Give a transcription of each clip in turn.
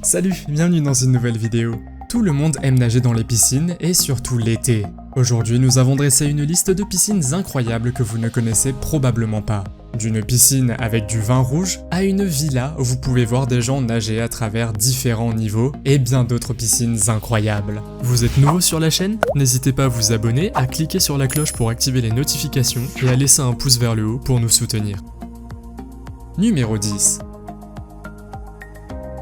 Salut, bienvenue dans une nouvelle vidéo. Tout le monde aime nager dans les piscines et surtout l'été. Aujourd'hui, nous avons dressé une liste de piscines incroyables que vous ne connaissez probablement pas. D'une piscine avec du vin rouge à une villa où vous pouvez voir des gens nager à travers différents niveaux et bien d'autres piscines incroyables. Vous êtes nouveau sur la chaîne? N'hésitez pas à vous abonner, à cliquer sur la cloche pour activer les notifications et à laisser un pouce vers le haut pour nous soutenir. Numéro 10.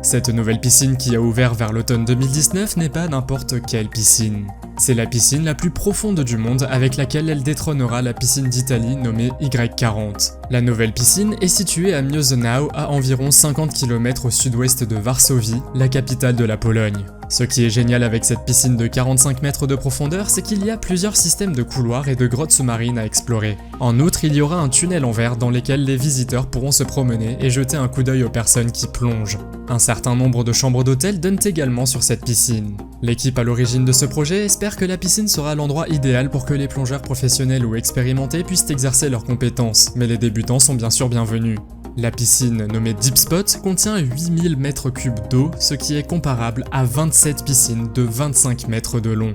Cette nouvelle piscine qui a ouvert vers l'automne 2019 n'est pas n'importe quelle piscine. C'est la piscine la plus profonde du monde avec laquelle elle détrônera la piscine d'Italie nommée Y40. La nouvelle piscine est située à Miosenau à environ 50 km au sud-ouest de Varsovie, la capitale de la Pologne. Ce qui est génial avec cette piscine de 45 mètres de profondeur, c'est qu'il y a plusieurs systèmes de couloirs et de grottes sous-marines à explorer. En outre, il y aura un tunnel en verre dans lequel les visiteurs pourront se promener et jeter un coup d'œil aux personnes qui plongent. Un certain nombre de chambres d'hôtel donnent également sur cette piscine. L'équipe à l'origine de ce projet espère que la piscine sera l'endroit idéal pour que les plongeurs professionnels ou expérimentés puissent exercer leurs compétences, mais les débutants sont bien sûr bienvenus. La piscine, nommée Deep Spot, contient 8000 m3 d'eau, ce qui est comparable à 27 piscines de 25 mètres de long.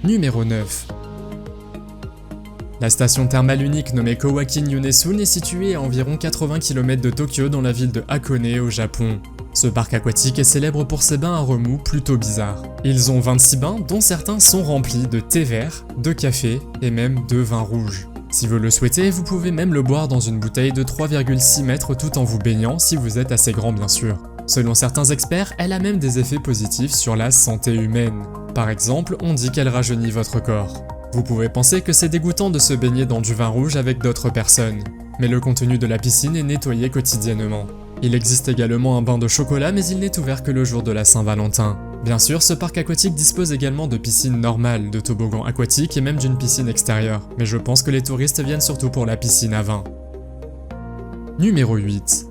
Numéro 9. La station thermale unique nommée Kowakin Yunesun est située à environ 80 km de Tokyo dans la ville de Hakone au Japon. Ce parc aquatique est célèbre pour ses bains à remous plutôt bizarres. Ils ont 26 bains dont certains sont remplis de thé vert, de café et même de vin rouge. Si vous le souhaitez, vous pouvez même le boire dans une bouteille de 3,6 mètres tout en vous baignant si vous êtes assez grand bien sûr. Selon certains experts, elle a même des effets positifs sur la santé humaine. Par exemple, on dit qu'elle rajeunit votre corps. Vous pouvez penser que c'est dégoûtant de se baigner dans du vin rouge avec d'autres personnes, mais le contenu de la piscine est nettoyé quotidiennement. Il existe également un bain de chocolat, mais il n'est ouvert que le jour de la Saint-Valentin. Bien sûr, ce parc aquatique dispose également de piscines normales, de toboggans aquatiques et même d'une piscine extérieure, mais je pense que les touristes viennent surtout pour la piscine à vin. Numéro 8.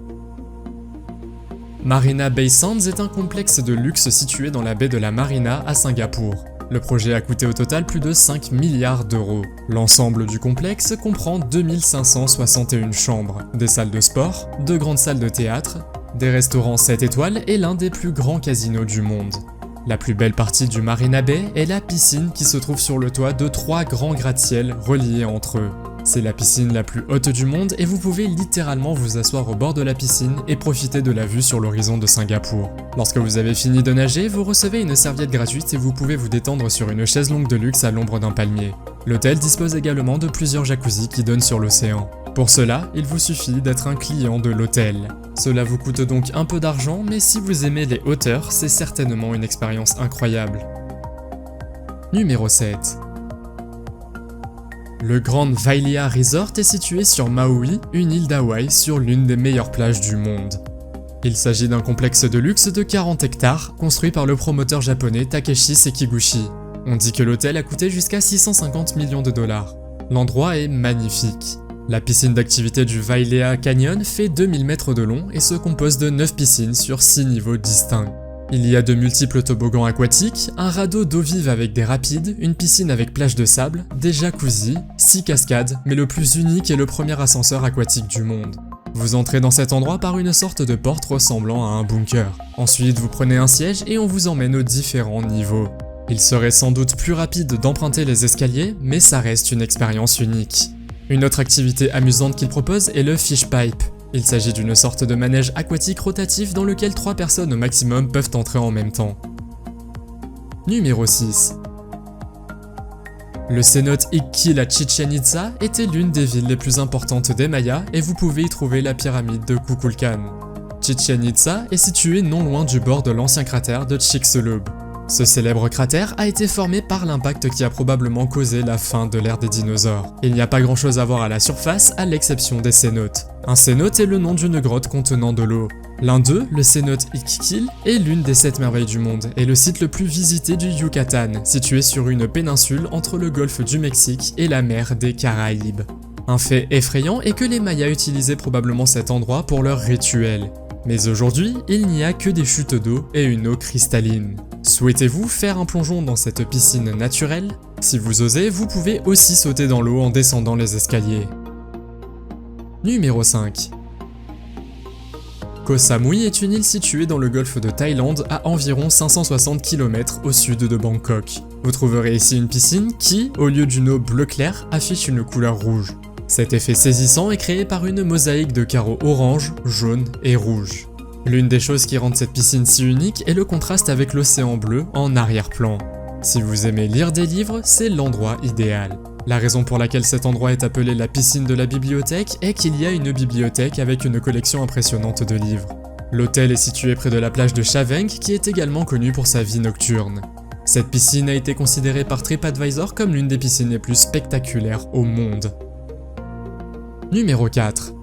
Marina Bay Sands est un complexe de luxe situé dans la baie de la Marina à Singapour. Le projet a coûté au total plus de 5 milliards d'euros. L'ensemble du complexe comprend 2561 chambres, des salles de sport, 2 grandes salles de théâtre, des restaurants 7 étoiles et l'un des plus grands casinos du monde. La plus belle partie du Marina Bay est la piscine qui se trouve sur le toit de 3 grands gratte-ciel reliés entre eux. C'est la piscine la plus haute du monde et vous pouvez littéralement vous asseoir au bord de la piscine et profiter de la vue sur l'horizon de Singapour. Lorsque vous avez fini de nager, vous recevez une serviette gratuite et vous pouvez vous détendre sur une chaise longue de luxe à l'ombre d'un palmier. L'hôtel dispose également de plusieurs jacuzzis qui donnent sur l'océan. Pour cela, il vous suffit d'être un client de l'hôtel. Cela vous coûte donc un peu d'argent, mais si vous aimez les hauteurs, c'est certainement une expérience incroyable. Numéro 7. Le Grand Wailea Resort est situé sur Maui, une île d'Hawaï sur l'une des meilleures plages du monde. Il s'agit d'un complexe de luxe de 40 hectares, construit par le promoteur japonais Takeshi Sekiguchi. On dit que l'hôtel a coûté jusqu'à 650 millions de dollars. L'endroit est magnifique. La piscine d'activité du Wailea Canyon fait 2000 mètres de long et se compose de 9 piscines sur 6 niveaux distincts. Il y a de multiples toboggans aquatiques, un radeau d'eau vive avec des rapides, une piscine avec plage de sable, des jacuzzis, 6 cascades, mais le plus unique est le premier ascenseur aquatique du monde. Vous entrez dans cet endroit par une sorte de porte ressemblant à un bunker. Ensuite, vous prenez un siège et on vous emmène aux différents niveaux. Il serait sans doute plus rapide d'emprunter les escaliers, mais ça reste une expérience unique. Une autre activité amusante qu'il propose est le fish pipe. Il s'agit d'une sorte de manège aquatique rotatif dans lequel 3 personnes au maximum peuvent entrer en même temps. Numéro 6. Le cénote Ixquil à Chichén Itzá était l'une des villes les plus importantes des Mayas et vous pouvez y trouver la pyramide de Kukulcán. Chichén Itzá est située non loin du bord de l'ancien cratère de Chicxulub. Ce célèbre cratère a été formé par l'impact qui a probablement causé la fin de l'ère des dinosaures. Il n'y a pas grand chose à voir à la surface à l'exception des cénotes. Un cénote est le nom d'une grotte contenant de l'eau. L'un d'eux, le cénote Ixquil, est l'une des 7 merveilles du monde et le site le plus visité du Yucatan, situé sur une péninsule entre le golfe du Mexique et la mer des Caraïbes. Un fait effrayant est que les Mayas utilisaient probablement cet endroit pour leurs rituels. Mais aujourd'hui, il n'y a que des chutes d'eau et une eau cristalline. Souhaitez-vous faire un plongeon dans cette piscine naturelle? Si vous osez, vous pouvez aussi sauter dans l'eau en descendant les escaliers. Numéro 5. Koh Samui est une île située dans le golfe de Thaïlande à environ 560 km au sud de Bangkok. Vous trouverez ici une piscine qui, au lieu d'une eau bleu clair, affiche une couleur rouge. Cet effet saisissant est créé par une mosaïque de carreaux orange, jaune et rouge. L'une des choses qui rendent cette piscine si unique est le contraste avec l'océan bleu en arrière-plan. Si vous aimez lire des livres, c'est l'endroit idéal. La raison pour laquelle cet endroit est appelé la piscine de la bibliothèque est qu'il y a une bibliothèque avec une collection impressionnante de livres. L'hôtel est situé près de la plage de Chaveng qui est également connue pour sa vie nocturne. Cette piscine a été considérée par TripAdvisor comme l'une des piscines les plus spectaculaires au monde. Numéro 4.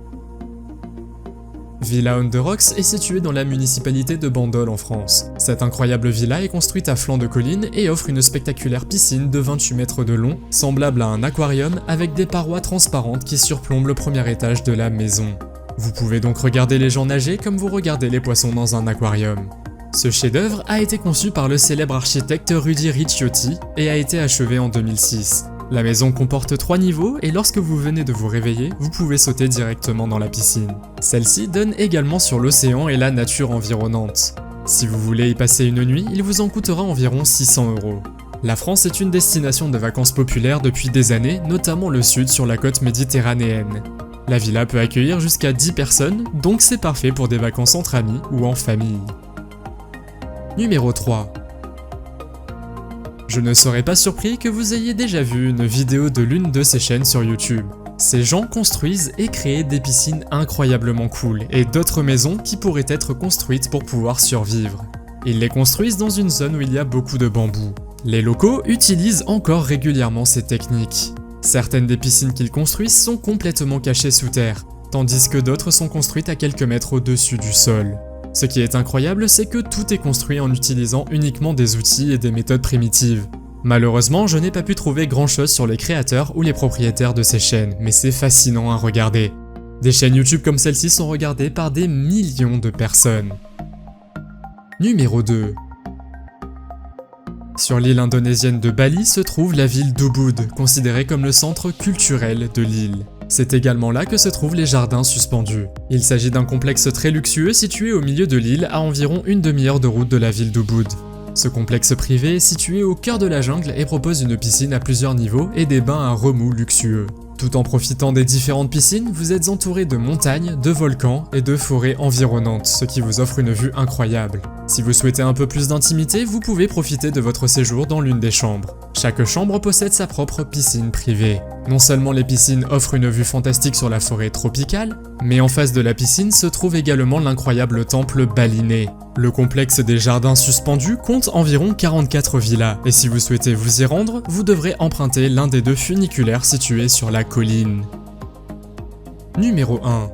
Villa on the Rocks est située dans la municipalité de Bandol en France. Cette incroyable villa est construite à flanc de colline et offre une spectaculaire piscine de 28 mètres de long, semblable à un aquarium avec des parois transparentes qui surplombent le premier étage de la maison. Vous pouvez donc regarder les gens nager comme vous regardez les poissons dans un aquarium. Ce chef-d'œuvre a été conçu par le célèbre architecte Rudy Ricciotti et a été achevé en 2006. La maison comporte 3 niveaux et lorsque vous venez de vous réveiller, vous pouvez sauter directement dans la piscine. Celle-ci donne également sur l'océan et la nature environnante. Si vous voulez y passer une nuit, il vous en coûtera environ 600 €. La France est une destination de vacances populaire depuis des années, notamment le sud sur la côte méditerranéenne. La villa peut accueillir jusqu'à 10 personnes, donc c'est parfait pour des vacances entre amis ou en famille. Numéro 3. Je ne serais pas surpris que vous ayez déjà vu une vidéo de l'une de ces chaînes sur YouTube. Ces gens construisent et créent des piscines incroyablement cool et d'autres maisons qui pourraient être construites pour pouvoir survivre. Ils les construisent dans une zone où il y a beaucoup de bambous. Les locaux utilisent encore régulièrement ces techniques. Certaines des piscines qu'ils construisent sont complètement cachées sous terre, tandis que d'autres sont construites à quelques mètres au-dessus du sol. Ce qui est incroyable, c'est que tout est construit en utilisant uniquement des outils et des méthodes primitives. Malheureusement, je n'ai pas pu trouver grand chose sur les créateurs ou les propriétaires de ces chaînes, mais c'est fascinant à regarder. Des chaînes YouTube comme celle-ci sont regardées par des millions de personnes. Numéro 2. Sur l'île indonésienne de Bali se trouve la ville d'Ubud, considérée comme le centre culturel de l'île. C'est également là que se trouvent les jardins suspendus. Il s'agit d'un complexe très luxueux situé au milieu de l'île à environ une demi-heure de route de la ville d'Ubud. Ce complexe privé est situé au cœur de la jungle et propose une piscine à plusieurs niveaux et des bains à remous luxueux. Tout en profitant des différentes piscines, vous êtes entouré de montagnes, de volcans et de forêts environnantes, ce qui vous offre une vue incroyable. Si vous souhaitez un peu plus d'intimité, vous pouvez profiter de votre séjour dans l'une des chambres. Chaque chambre possède sa propre piscine privée. Non seulement les piscines offrent une vue fantastique sur la forêt tropicale, mais en face de la piscine se trouve également l'incroyable temple Baliné. Le complexe des jardins suspendus compte environ 44 villas, et si vous souhaitez vous y rendre, vous devrez emprunter l'un des 2 funiculaires situés sur la colline. Numéro 1.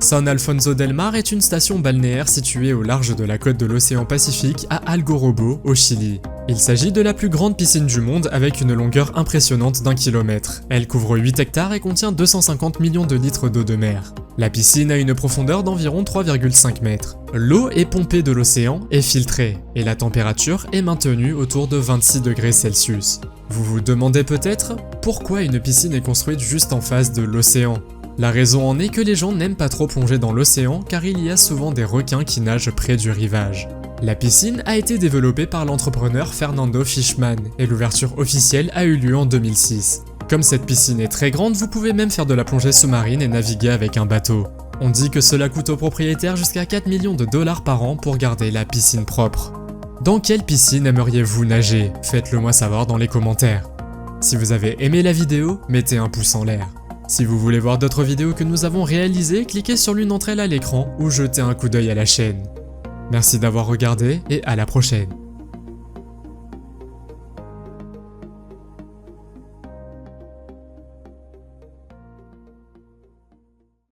San Alfonso del Mar est une station balnéaire située au large de la côte de l'océan Pacifique à Algarrobo, au Chili. Il s'agit de la plus grande piscine du monde avec une longueur impressionnante d'1 kilomètre. Elle couvre 8 hectares et contient 250 millions de litres d'eau de mer. La piscine a une profondeur d'environ 3,5 mètres. L'eau est pompée de l'océan et filtrée, et la température est maintenue autour de 26 degrés Celsius. Vous vous demandez peut-être pourquoi une piscine est construite juste en face de l'océan. La raison en est que les gens n'aiment pas trop plonger dans l'océan car il y a souvent des requins qui nagent près du rivage. La piscine a été développée par l'entrepreneur Fernando Fishman et l'ouverture officielle a eu lieu en 2006. Comme cette piscine est très grande, vous pouvez même faire de la plongée sous-marine et naviguer avec un bateau. On dit que cela coûte aux propriétaires jusqu'à 4 millions de dollars par an pour garder la piscine propre. Dans quelle piscine aimeriez-vous nager? Faites-le moi savoir dans les commentaires. Si vous avez aimé la vidéo, mettez un pouce en l'air. Si vous voulez voir d'autres vidéos que nous avons réalisées, cliquez sur l'une d'entre elles à l'écran ou jetez un coup d'œil à la chaîne. Merci d'avoir regardé et à la prochaine.